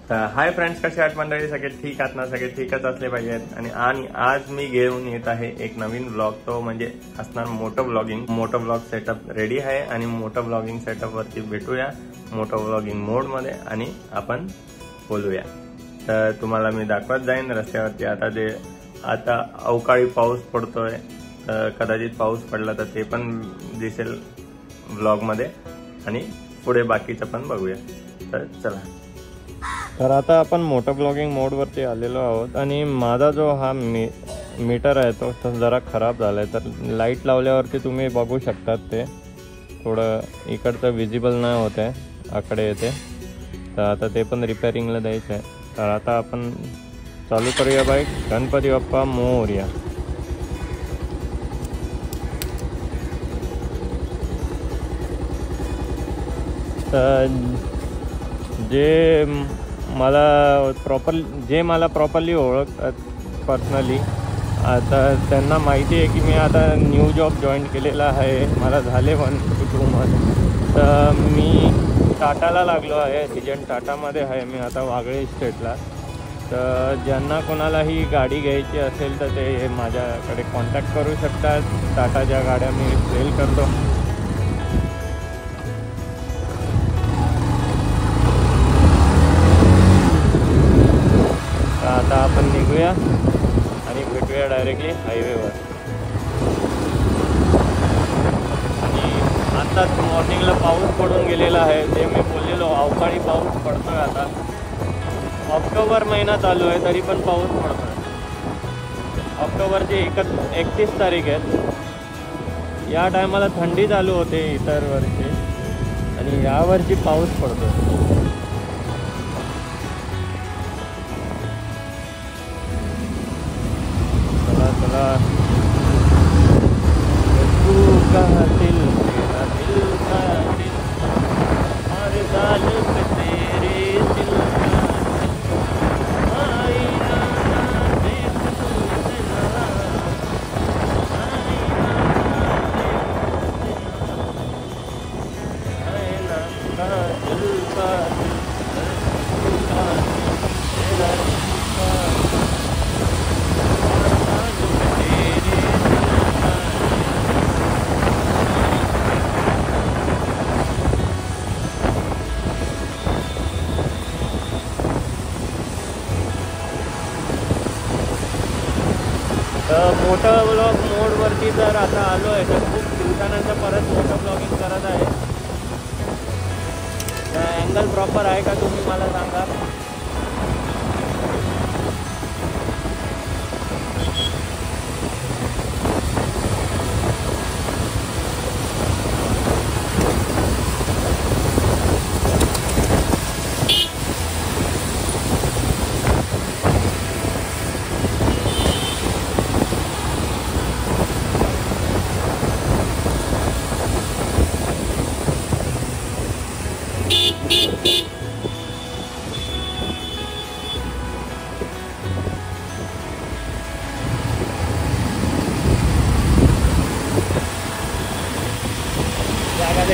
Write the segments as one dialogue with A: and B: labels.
A: तर hi friends, कसे आहात मंडळी? सगळे ठीक आहात ना? सगळे ठीकच असले पाहिजेत. आणि आज मी घेऊन येत आहे एक नवीन ब्लॉग. तो म्हणजे असणार मोटो ब्लॉगिंग. मोटो ब्लॉग सेटअप रेडी आहे आणि मोटो ब्लॉगिंग सेटअप वरती भेटूया मोटो ब्लॉगिंग मोड मध्ये आणि आपण बोलूया. तर तुम्हाला मी दाखवत जाईन रस्त्यावरती. आता अवकाळी पाऊस पडतोय, तर कदाचित पाऊस पडला तर ते पण दिसेल ब्लॉग मध्ये आणि पुढे बाकीचं पण बघूया. तर चला. तर आता आपण मोटो ब्लॉगिंग मोड वरती आलेलो आहोत आणि माझा जो हा मीटर आहे तो जरा खराब झालाय. तर लाईट लावल्यावरती तुम्ही बघू शकतात ते थोडं इकडचं विजिबल नाही होत आहे, आकडे येते. तर आता ते पण रिपेअरिंगला द्यायचं आहे. तर आता आपण चालू करूया बाईक. गणपती बाप्पा मोरया. तर जे मला प्रॉपरली ओळखतात पर्सनली, आता त्यांना माहिती आहे की मी आता न्यू जॉब जॉईन केलेला आहे. मला झाले 1 to 2 months. तर मी टाटाला लागलो आहे. रिजंट टाटामध्ये आहे मी आता, वागळे इस्टेटला. तर ज्यांना कोणालाही गाडी घ्यायची असेल तर ते माझ्याकडे कॉन्टॅक्ट करू शकतात. टाटाच्या गाड्या मी सेल करतो. आता आपण निघूया आणि भेटूया डायरेक्टली हायवेवर. आणि आत्ताच मॉर्निंगला पाऊस पडून गेलेला आहे. जे मी बोललेलो अवकाळी पाऊस पडतोय. आता ऑक्टोबर महिना चालू आहे तरी पण पाऊस पडतोय. ऑक्टोबरची 31 तारीख आहे. या टायमाला थंडी चालू होते इतर वर्षी आणि यावर्षी पाऊस पडतोय. चला तू का दिल मेरा दिल का दिल हर साल पे तेरे दिल का आईना देख तुझसे ना आईना का दिल का मोटो ब्लॉग मोडवरती जर आता आलो आहे तर खूप दिवसानंतर परत मोटो ब्लॉगिंग करत आहे. अँगल प्रॉपर आहे का तुम्ही मला सांगा.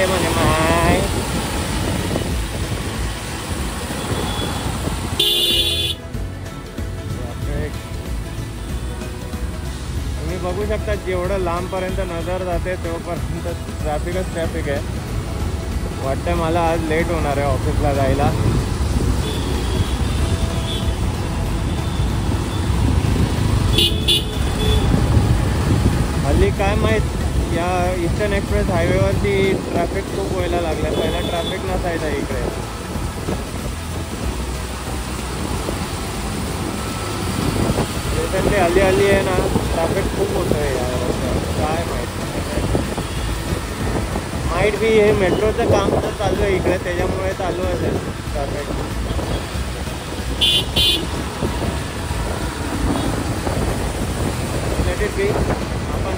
A: म्हणे माय तुम्ही बघू शकता. जेवढं लांबपर्यंत नजर जाते तेवढपर्यंत ट्रॅफिकच ट्रॅफिक आहे. वाटतं मला आज लेट होणार आहे ऑफिसला जायला. हल्ली काय माहीत, या ईस्टर्न एक्सप्रेस हायवेवरती ट्रॅफिक खूप व्हायला लागलं. पहिला ट्रॅफिक नसायचा इकडे. रिसेंटली हल्ली आहे ना ट्रॅफिक खूप होतं आहे या रस्त्यावर. काय माहीत बी हे मेट्रोचं काम तर चालू आहे इकडे, त्याच्यामुळे चालू असेल ट्रॅफिक. आपण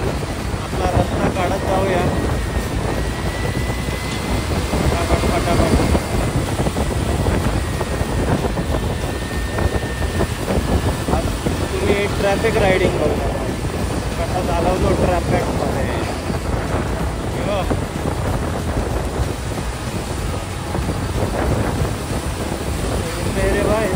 A: आपला रस्ता काढत जाऊया फटाफट. तुम्ही ट्रॅफिक रायडिंग करू नका. कसा चालवतो ट्रॅफिकमध्ये. मेरे भाई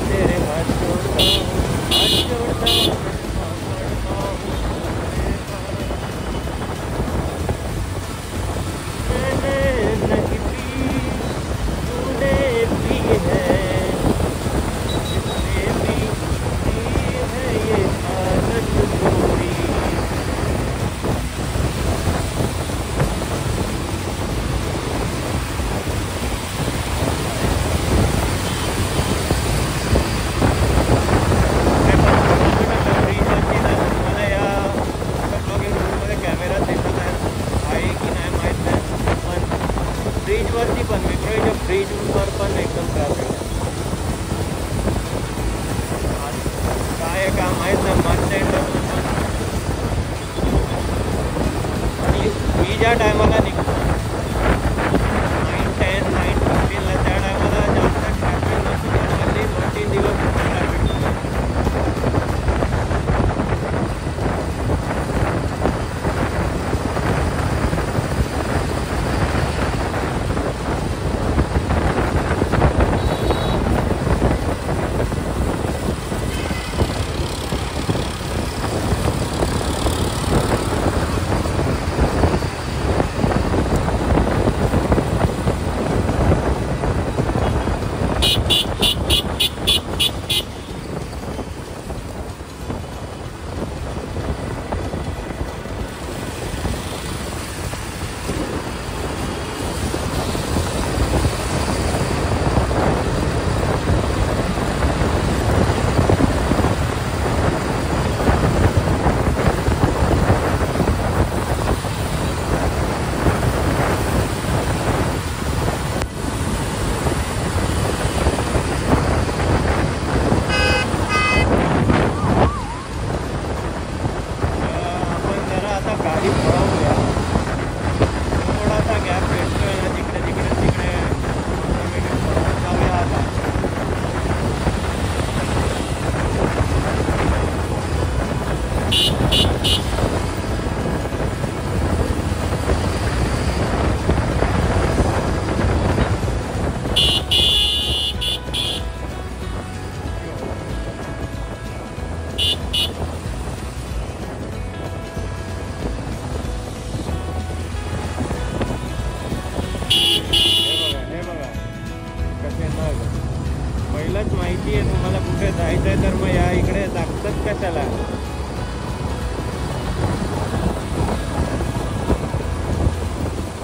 B: माहिती आहे तुम्हाला कुठे जायचं आहे तर मग या इकडे दाखवत कशाला.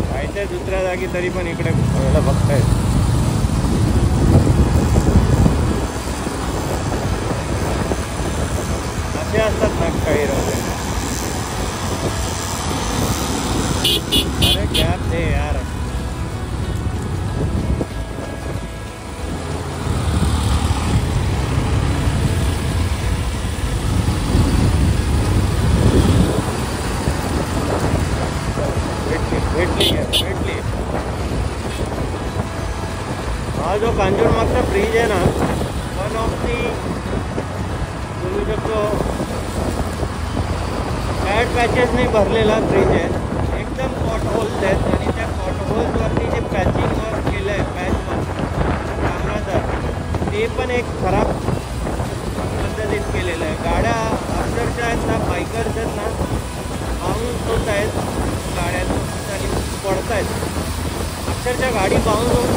B: जायचंय दुसऱ्या जागी तरी पण इकडे बघताय. असे असतात ना काही रस्ते. अरे गॅप दे यार. भेटली. हा जो कांजूरमार्गचा ब्रिज आहे ना, वन ऑफ दी बोलू शकतो बॅड पॅचेसने भरलेला ब्रिज आहे. एकदम पॉटहोल्स आहेत आणि त्या पॉटहोल्सवरती जे पॅचिंग वर्क केलं आहे पॅच कामाचं ते पण एक खराब पद्धतीत केलेलं आहे. गाड्या अक्षरशः आहेत ना, बायकर्स आहेत ना, बाउन्स होत आहेत गाड्यात आणि पडत आहेत. अक्षरशः गाडी बाउन्स होऊन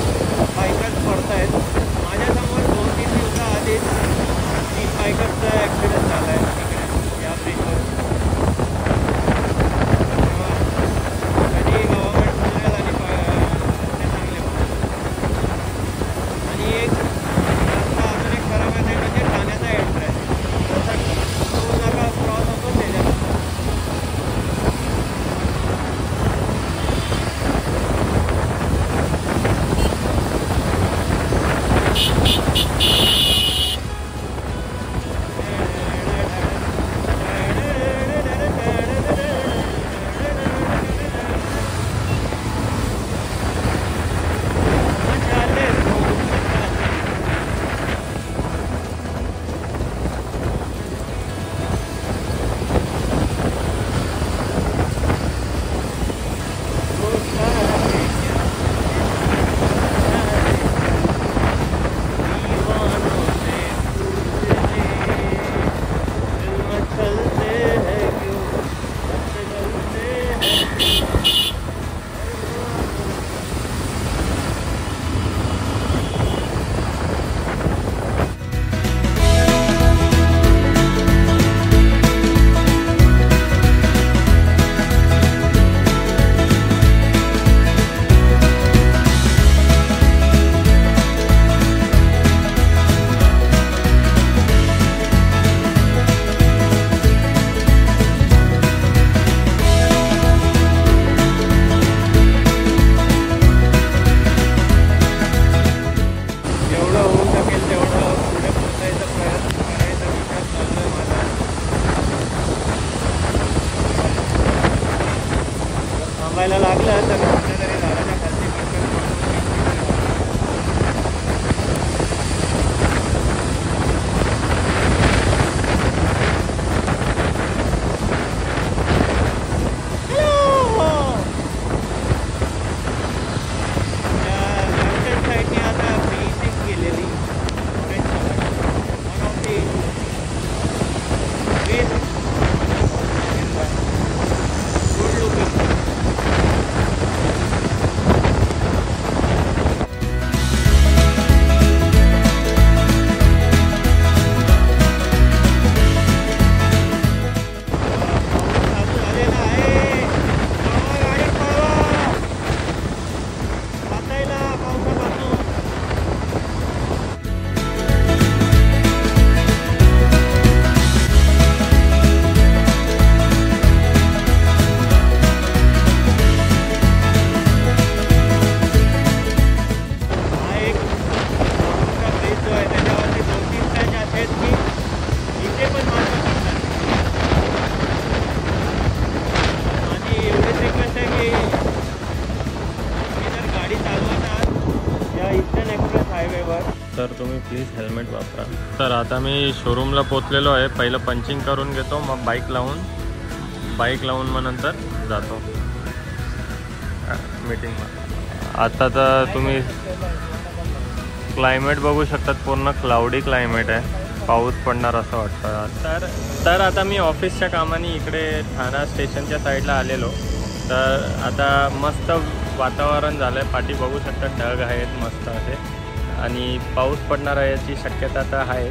B: बायकर्स पडत आहेत. माझ्यासमोर 2-3 दिवसाआधीच 3 बायकर्सचा ॲक्सिडेंट झाला आहे इकडे या ब्रिजवर. कधी गव्हर्मेंट मिळेल आणि रस्ते चांगले आणि एक रस्ता अजून एक खराब आहे ते म्हणजे ठाण्याचा एंट्रन्स. जसा टोल नाका क्रॉस होतो त्याच्यात थांबायला लागलं तर कुठेतरी झाडाच्या खाली साईडने आता फिनिशिंग केलेली one of the best good looking.
A: तर तुम्ही प्लीज हेल्मेट वापरा. तर आता मी शोरूमला पोचलेलो आहे. पहिलं पंचिंग करून घेतो, मग बाईक लावून मग नंतर जातो मीटिंगला. आता तर तुम्ही क्लायमेट बघू शकतात, पूर्ण क्लाउडी क्लायमेट आहे, पाऊस पडणार असं वाटतं. तर आता मी ऑफिसच्या कामाने इकडे ठाणा स्टेशनच्या साईडला आलेलो. तर आता मस्त वातावरण झालं आहे, पाठी बघू शकता ढग आहेत मस्त असे, आणि पाऊस पडणार आहे याची शक्यता तर आहे.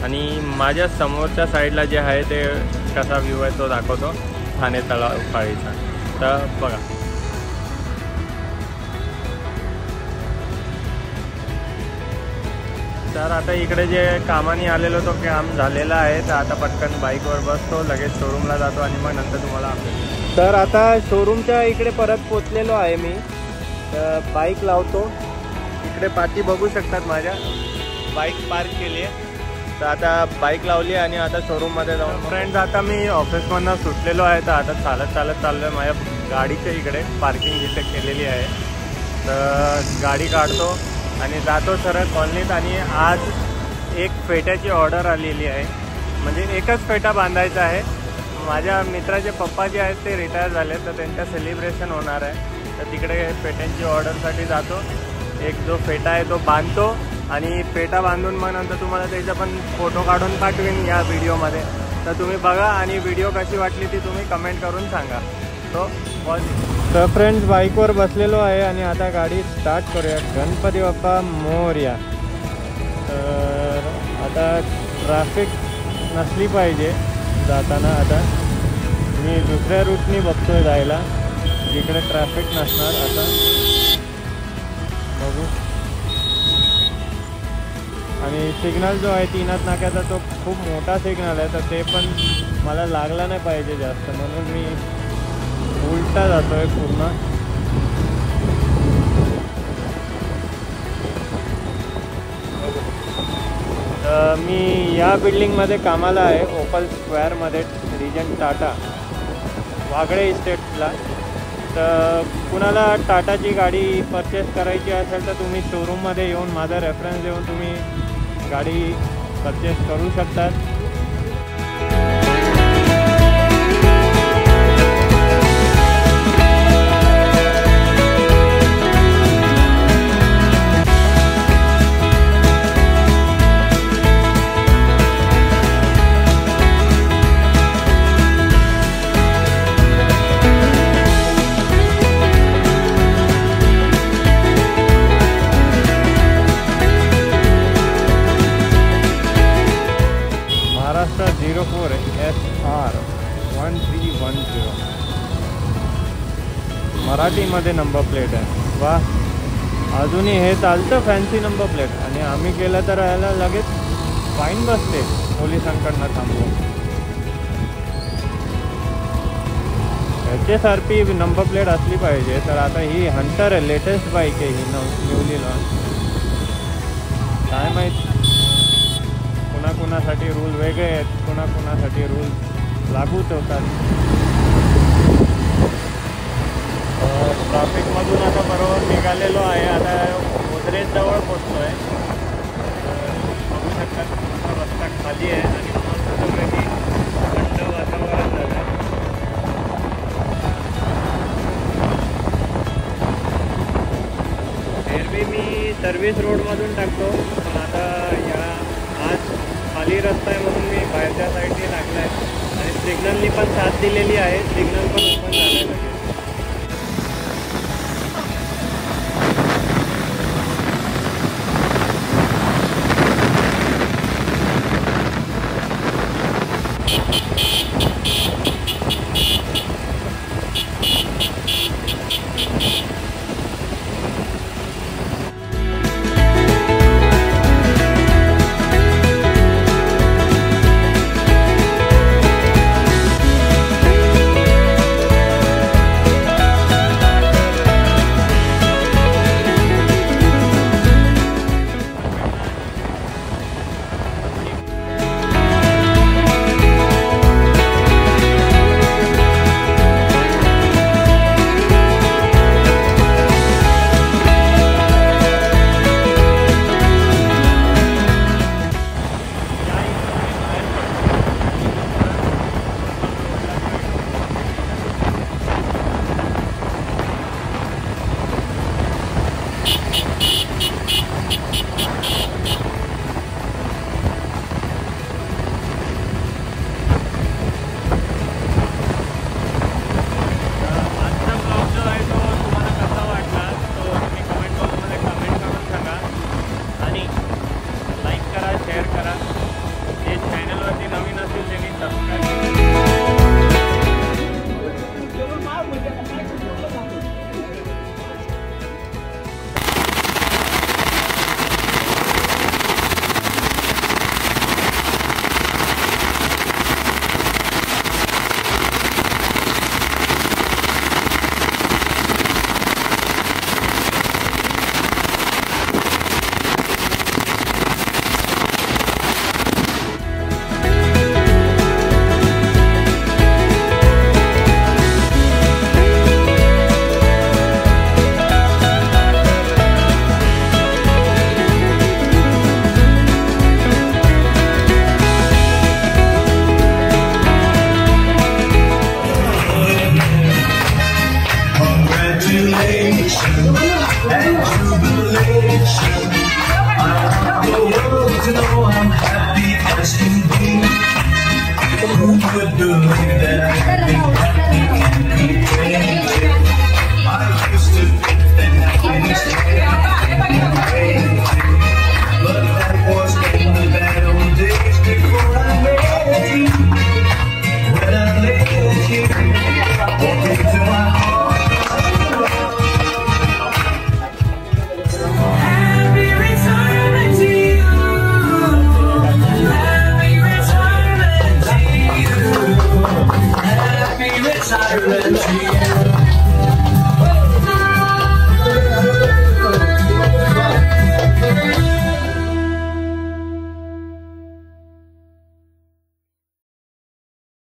A: आणि माझ्या समोरच्या साईडला जे आहे ते कसा व्ह्यू आहे तो दाखवतो ठाणे तलाव पाळीचा. तर बघा. तर आता इकडे जे कामाने आलेलो तो काम झालेला आहे. तर आता पटकन बाईकवर बसतो, लगेच शोरूमला जातो आणि मग नंतर तुम्हाला अपडेट.
B: तर आता शोरूमच्या इकडे परत पोचलेलो आहे मी. तर बाईक लावतो. इकडे पाठी बघू शकतात माझ्या बाईक पार्क केली आहे. तर आता बाईक लावली आणि आता शोरूममध्ये जाऊन.
A: फ्रेंड्स आता मी ऑफिसमधनं सुटलेलो आहे. तर आता चालत चाललो आहे माझ्या गाडीच्या इकडे पार्किंग जिथे केलेली आहे. तर गाडी काढतो आणि जातो सरळ कॉलनीत. आणि आज एक फेट्याची ऑर्डर आलेली आहे, म्हणजे एकच फेटा बांधायचा आहे. माझ्या मित्राचे पप्पा जे आहेत ते रिटायर झाले, तर त्यांचं सेलिब्रेशन होणार आहे. तर तिकडे फेट्यांची ऑर्डरसाठी जातो. एक जो फेटा आहे तो बांधतो आणि फेटा बांधून मग नंतर तुम्हाला त्याचा पण फोटो काढून पाठवीन या व्हिडिओमध्ये. तर तुम्ही बघा आणि व्हिडिओ कशी वाटली ती तुम्ही कमेंट करून सांगा. तर फ्रेंड्स बाईकवर बसलेलो आहे आणि आता गाडी स्टार्ट करूया. गणपती बाप्पा मोरया. तर आता ट्रॅफिक नसली पाहिजे जाताना. आता मी दुसऱ्या रूटनी बघतोय जायला जिकडे ट्रॅफिक नसणार. आता बघू. आणि सिग्नल जो आहे तीनाथ नाक्याचा तो खूप मोठा सिग्नल आहे, तर ते पण मला लागला नाही पाहिजे जास्त, म्हणून मी उलटा जातोय पूर्ण. मी या बिल्डिंगमध्ये कामाला आहे, ओपल स्क्वेअरमध्ये, रिजन टाटा वागळे इस्टेटला. तर कुणाला टाटाची गाडी परचेस करायची असेल तर तुम्ही शोरूममध्ये येऊन माझा रेफरन्स देऊन तुम्ही गाडी परचेस करू शकतात. महाराष्ट्र 04 SR 1310 मराठीमध्ये नंबर प्लेट आहे. वा, अजूनही हे चालतं फॅन्सी नंबर प्लेट. आणि आम्ही केलं तर याला लगेच फाईन बसते पोलिसांकडनं थांबवून. HSRP नंबर प्लेट असली पाहिजे. तर आता ही हंटर आहे, लेटेस्ट बाईक आहे ही, न्यूली लॉन्च. काय माहीत कुणाकुणासाठी रूल वेगळे आहेत, कुणाकुणासाठी रूल लागूच होतात. ट्रॅफिकमधून आता बरोबर निघालेलो आहे. आता गोदरेजजवळ पोचलो आहे. बघू शकतात पूर्ण रस्ता खाली आहे आणि मस्तपैकी थंड वातावरण झालं आहे. एरवी मी सर्व्हिस रोडमधून टाकतो, पण आता आज खाली रस्ता आहे म्हणून मी बाहेरच्या साईडने लागला आहे. आणि सिग्नलनी पण साथ दिलेली आहे, सिग्नल पण ओपन झालं आहे लगेच.